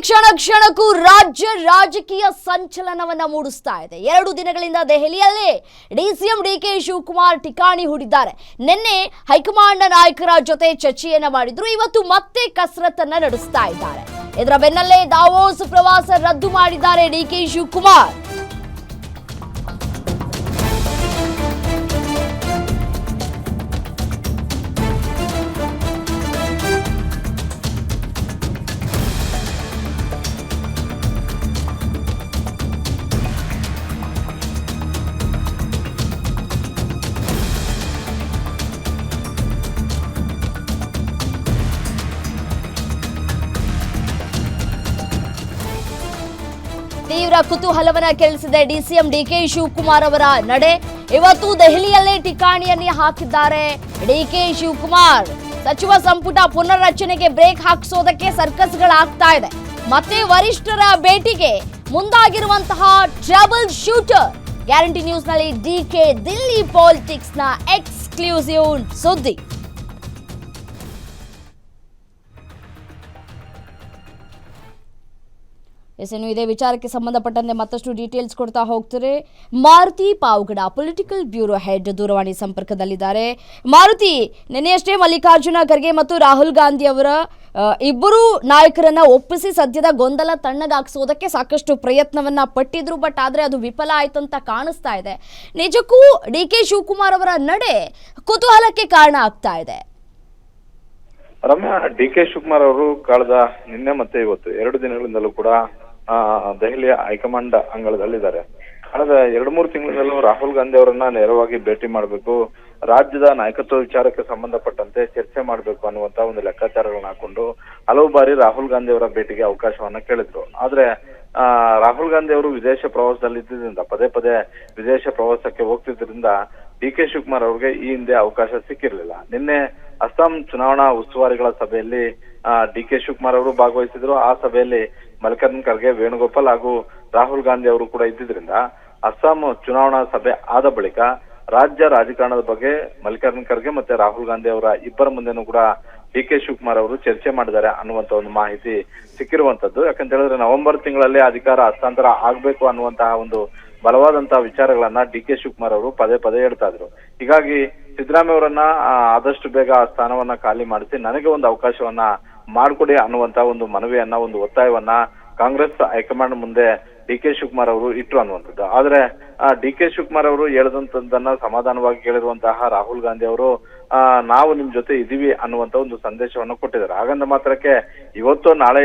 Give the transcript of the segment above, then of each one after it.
ಕ್ಷಣ ಕ್ಷಣಕ್ಕೂ ರಾಜ್ಯ ರಾಜಕೀಯ ಸಂಚಲನವನ್ನ ಮೂಡಿಸ್ತಾ ಇದೆ. 2 ದಿನಗಳಿಂದ ದೆಹಲಿಯಲ್ಲಿ ಡಿಸಿಎಂ ಡಿಕೆ ಶಿವಕುಮಾರ್ ಠಿಕಾಣಿ ಹೂಡಿದ್ದಾರೆ. ನಿನ್ನೆ ಹೈಕಮಾಂಡ್ ನಾಯಕರ ಜೊತೆ ಚರ್ಚೆಯನ್ನ ಮಾಡಿದ್ರು. ಇವತ್ತು ಮತ್ತೆ ಕಸರತ್ತನ್ನ ನಡೆಸ್ತಾ ಇದ್ದಾರೆ. ಇದರ ಬೆನ್ನಲ್ಲೇ ದಾವೋಸ್ ಪ್ರವಾಸ ರದ್ದು ಮಾಡಿದ್ದಾರೆ ಡಿಕೆ ಶಿವಕುಮಾರ್. ತೀವ್ರ ಕುತೂಹಲವನ್ನ ಕೆಳಿಸಿದೆ ಡಿಸಿಎಂ ಡಿಕೆ ಶಿವಕುಮಾರ್ ಅವರ ನಡೆ. ಇವತ್ತು ದೆಹಲಿಯಲ್ಲೇ ಠಿಕಾಣಿಯನ್ನೇ ಹಾಕಿದ್ದಾರೆ ಡಿಕೆ ಶಿವಕುಮಾರ್. ಸಚಿವ ಸಂಪುಟ ಪುನರ್ರಚನೆಗೆ ಬ್ರೇಕ್ ಹಾಕಿಸೋದಕ್ಕೆ ಸರ್ಕಸ್ಗಳಾಗ್ತಾ ಇದೆ. ಮತ್ತೆ ವರಿಷ್ಠರ ಭೇಟಿಗೆ ಮುಂದಾಗಿರುವಂತಹ ಟ್ರಬಲ್ ಶೂಟರ್. ಗ್ಯಾರಂಟಿ ನ್ಯೂಸ್ ನಲ್ಲಿ ಡಿಕೆ ದಿಲ್ಲಿ ಪಾಲಿಟಿಕ್ಸ್ ನ ಎಕ್ಸ್ಕ್ಲೂಸಿವ್ ಸುದ್ದಿ. ಇನ್ನು ಇದೇ ವಿಚಾರಕ್ಕೆ ಸಂಬಂಧಪಟ್ಟಂತೆ ಮತ್ತಷ್ಟು ಡೀಟೇಲ್ಸ್ ಕೊಡ್ತಾ ಹೋಗ್ತಾರೆ Maruti Pavagada, political bureau head ದೂರವಾಣಿ ಸಂಪರ್ಕದಲ್ಲಿದ್ದಾರೆ. ಮಾರುತಿ, ನಿನ್ನೆಯಷ್ಟೇ ಮಲ್ಲಿಕಾರ್ಜುನ ಖರ್ಗೆ ಮತ್ತು ರಾಹುಲ್ ಗಾಂಧಿ ಅವರ ಇಬ್ಬರು ನಾಯಕರನ್ನ ಒಪ್ಪಿಸಿ ಸದ್ಯದ ಗೊಂದಲ ತಣ್ಣಗಾಗಿಸೋದಕ್ಕೆ ಸಾಕಷ್ಟು ಪ್ರಯತ್ನವನ್ನ ಪಟ್ಟಿದ್ರು. ಆದ್ರೆ ಅದು ವಿಫಲ ಆಯ್ತಂತ ಕಾಣಿಸ್ತಾ ಇದೆ. ನಿಜಕ್ಕೂ ಡಿಕೆ ಶಿವಕುಮಾರ್ ಅವರ ನಡೆ ಕುತೂಹಲಕ್ಕೆ ಕಾರಣ ಆಗ್ತಾ ಇದೆ. ರಮ್ಯಾ, ಡಿಕೆ ಶಿವಕುಮಾರ್ ಅವರು ಕಳೆದ ನಿನ್ನೆ ಮತ್ತೆ ಇವತ್ತು 2 ದಿನಗಳಿಂದಲೂ ಕೂಡ ದೆಹಲಿಯ ಹೈಕಮಾಂಡ್ ಅಂಗಳದಲ್ಲಿದ್ದಾರೆ. ಕಳೆದ 2-3 ತಿಂಗಳಿಂದಲೂ ರಾಹುಲ್ ಗಾಂಧಿ ಅವರನ್ನ ನೇರವಾಗಿ ಭೇಟಿ ಮಾಡಬೇಕು, ರಾಜ್ಯದ ನಾಯಕತ್ವ ವಿಚಾರಕ್ಕೆ ಸಂಬಂಧಪಟ್ಟಂತೆ ಚರ್ಚೆ ಮಾಡಬೇಕು ಅನ್ನುವಂತ ಒಂದು ಲೆಕ್ಕಾಚಾರಗಳನ್ನ ಹಾಕೊಂಡು ಹಲವು ಬಾರಿ ರಾಹುಲ್ ಗಾಂಧಿ ಅವರ ಭೇಟಿಗೆ ಅವಕಾಶವನ್ನ ಕೇಳಿದ್ರು. ಆದ್ರೆ ರಾಹುಲ್ ಗಾಂಧಿ ಅವರು ವಿದೇಶ ಪ್ರವಾಸದಲ್ಲಿದ್ದರಿಂದ ಪದೇ ವಿದೇಶ ಪ್ರವಾಸಕ್ಕೆ ಹೋಗ್ತಿದ್ರಿಂದ ಡಿಕೆ ಶಿವಕುಮಾರ್ ಅವರಿಗೆ ಈ ಹಿಂದೆ ಅವಕಾಶ ಸಿಕ್ಕಿರ್ಲಿಲ್ಲ. ನಿನ್ನೆ ಅಸ್ಸಾಂ ಚುನಾವಣಾ ಉಸ್ತುವಾರಿಗಳ ಸಭೆಯಲ್ಲಿ ಡಿಕೆ ಶಿವಕುಮಾರ್ ಅವರು ಭಾಗವಹಿಸಿದ್ರು. ಆ ಸಭೆಯಲ್ಲಿ ಮಲ್ಲಿಕಾರ್ಜುನ ಖರ್ಗೆ, ವೇಣುಗೋಪಾಲ್ ಹಾಗೂ ರಾಹುಲ್ ಗಾಂಧಿ ಅವರು ಕೂಡ ಇದ್ದಿದ್ರಿಂದ ಅಸ್ಸಾಂ ಚುನಾವಣಾ ಸಭೆ ಆದ ಬಳಿಕ ರಾಜ್ಯ ರಾಜಕಾರಣದ ಬಗ್ಗೆ ಮಲ್ಲಿಕಾರ್ಜುನ ಖರ್ಗೆ ಮತ್ತೆ ರಾಹುಲ್ ಗಾಂಧಿ ಅವರ ಇಬ್ಬರ ಮುಂದೆನೂ ಕೂಡ ಡಿಕೆ ಶಿವಕುಮಾರ್ ಅವರು ಚರ್ಚೆ ಮಾಡಿದ್ದಾರೆ ಅನ್ನುವಂತ ಒಂದು ಮಾಹಿತಿ ಸಿಕ್ಕಿರುವಂತದ್ದು. ಯಾಕಂತ ಹೇಳಿದ್ರೆ ನವೆಂಬರ್ ತಿಂಗಳಲ್ಲಿ ಅಧಿಕಾರ ಹಸ್ತಾಂತರ ಆಗ್ಬೇಕು ಅನ್ನುವಂತಹ ಒಂದು ಬಲವಾದಂತಹ ವಿಚಾರಗಳನ್ನ ಡಿಕೆ ಶಿವಕುಮಾರ್ ಅವರು ಪದೇ ಹೇಳ್ತಾ ಇದ್ರು. ಹೀಗಾಗಿ ಸಿದ್ದರಾಮಯ್ಯ ಅವರನ್ನ ಆದಷ್ಟು ಬೇಗ ಆ ಸ್ಥಾನವನ್ನ ಖಾಲಿ ಮಾಡಿಸಿ ನನಗೆ ಒಂದು ಅವಕಾಶವನ್ನ ಮಾಡ್ಕೊಡಿ ಅನ್ನುವಂತ ಒಂದು ಮನವಿಯನ್ನ, ಒಂದು ಒತ್ತಾಯವನ್ನ ಕಾಂಗ್ರೆಸ್ ಹೈಕಮಾಂಡ್ ಮುಂದೆ ಡಿಕೆ ಶಿವಕುಮಾರ್ ಅವರು ಇಟ್ರು ಅನ್ನುವಂಥದ್ದು. ಆದ್ರೆ ಡಿಕೆ ಶಿವಕುಮಾರ್ ಅವರು ಹೇಳಿದಂತದ್ದನ್ನ ಸಮಾಧಾನವಾಗಿ ಕೇಳಿರುವಂತಹ ರಾಹುಲ್ ಗಾಂಧಿ ಅವರು ನಾವು ನಿಮ್ ಜೊತೆ ಇದೀವಿ ಅನ್ನುವಂತ ಒಂದು ಸಂದೇಶವನ್ನು ಕೊಟ್ಟಿದ್ದಾರೆ. ಹಾಗಂದ ಮಾತ್ರಕ್ಕೆ ಇವತ್ತು ನಾಳೆ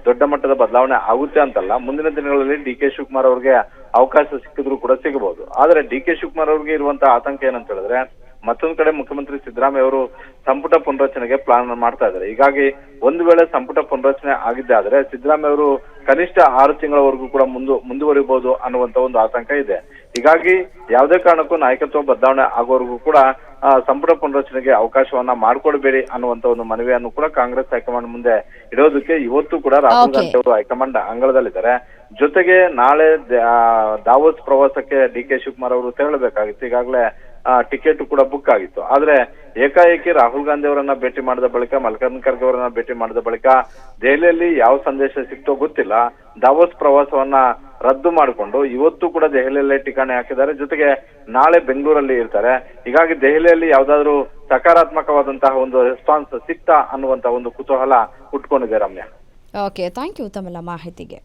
ದೊಡ್ಡ ಮಟ್ಟದ ಬದಲಾವಣೆ ಆಗುತ್ತೆ ಅಂತಲ್ಲ, ಮುಂದಿನ ದಿನಗಳಲ್ಲಿ ಡಿಕೆ ಶಿವಕುಮಾರ್ ಅವ್ರಿಗೆ ಅವಕಾಶ ಸಿಕ್ಕಿದ್ರು ಕೂಡ ಸಿಗಬಹುದು. ಆದ್ರೆ ಡಿಕೆ ಶಿವಕುಮಾರ್ ಅವ್ರಿಗೆ ಇರುವಂತಹ ಆತಂಕ ಏನಂತ ಹೇಳಿದ್ರೆ, ಮತ್ತೊಂದು ಕಡೆ ಮುಖ್ಯಮಂತ್ರಿ ಸಿದ್ದರಾಮಯ್ಯ ಅವರು ಸಂಪುಟ ಪುನರಚನೆಗೆ ಪ್ಲಾನ್ ಮಾಡ್ತಾ ಇದ್ದಾರೆ. ಹೀಗಾಗಿ ಒಂದು ವೇಳೆ ಸಂಪುಟ ಪುನರಚನೆ ಆಗಿದ್ದೆ ಆದ್ರೆ ಸಿದ್ದರಾಮಯ್ಯ ಅವರು ಕನಿಷ್ಠ 6 ತಿಂಗಳವರೆಗೂ ಕೂಡ ಮುಂದುವರಿಬಹುದು ಅನ್ನುವಂತ ಒಂದು ಆತಂಕ ಇದೆ. ಹೀಗಾಗಿ ಯಾವುದೇ ಕಾರಣಕ್ಕೂ ನಾಯಕತ್ವ ಬದಲಾವಣೆ ಆಗೋವರೆಗೂ ಕೂಡ ಸಂಪುಟ ಪುನರಚನೆಗೆ ಅವಕಾಶವನ್ನ ಮಾಡ್ಕೊಡ್ಬೇಡಿ ಅನ್ನುವಂತ ಒಂದು ಮನವಿಯನ್ನು ಕೂಡ ಕಾಂಗ್ರೆಸ್ ಹೈಕಮಾಂಡ್ ಮುಂದೆ ಇಡೋದಕ್ಕೆ ಇವತ್ತು ಕೂಡ ರಾಹುಲ್ ಗಾಂಧಿ ಅವರು ಹೈಕಮಾಂಡ್ ಅಂಗಳದಲ್ಲಿದ್ದಾರೆ. ಜೊತೆಗೆ ನಾಳೆ ದಾವೋಸ್ ಪ್ರವಾಸಕ್ಕೆ ಡಿಕೆ ಶಿವಕುಮಾರ್ ಅವರು ತೆರಳಬೇಕಾಗಿತ್ತು. ಈಗಾಗಲೇ ಟಿಕೆಟ್ ಕೂಡ ಬುಕ್ ಆಗಿತ್ತು. ಆದ್ರೆ ಏಕಾಏಕಿ ರಾಹುಲ್ ಗಾಂಧಿ ಅವರನ್ನ ಭೇಟಿ ಮಾಡಿದ ಬಳಿಕ, ಮಲ್ಲಿಕಾರ್ಜುನ ಖರ್ಗೆ ಅವರನ್ನ ಭೇಟಿ ಮಾಡಿದ ಬಳಿಕ ದೆಹಲಿಯಲ್ಲಿ ಯಾವ ಸಂದೇಶ ಸಿಕ್ತೋ ಗೊತ್ತಿಲ್ಲ, ದಾವೋಸ್ ಪ್ರವಾಸವನ್ನ ರದ್ದು ಮಾಡಿಕೊಂಡು ಇವತ್ತು ಕೂಡ ದೆಹಲಿಯಲ್ಲೇ ಠಿಕಾಣಿ ಹಾಕಿದ್ದಾರೆ. ಜೊತೆಗೆ ನಾಳೆ ಬೆಂಗಳೂರಲ್ಲಿ ಇರ್ತಾರೆ. ಹೀಗಾಗಿ ದೆಹಲಿಯಲ್ಲಿ ಯಾವ್ದಾದ್ರು ಸಕಾರಾತ್ಮಕವಾದಂತಹ ಒಂದು ರೆಸ್ಪಾನ್ಸ್ ಸಿಕ್ತಾ ಅನ್ನುವಂತ ಒಂದು ಕುತೂಹಲ ಹುಟ್ಕೊಂಡಿದೆ ರಮ್ಯಾ. ಓಕೆ, ಥ್ಯಾಂಕ್ ಯು ತಮ್ಮೆಲ್ಲ ಮಾಹಿತಿಗೆ.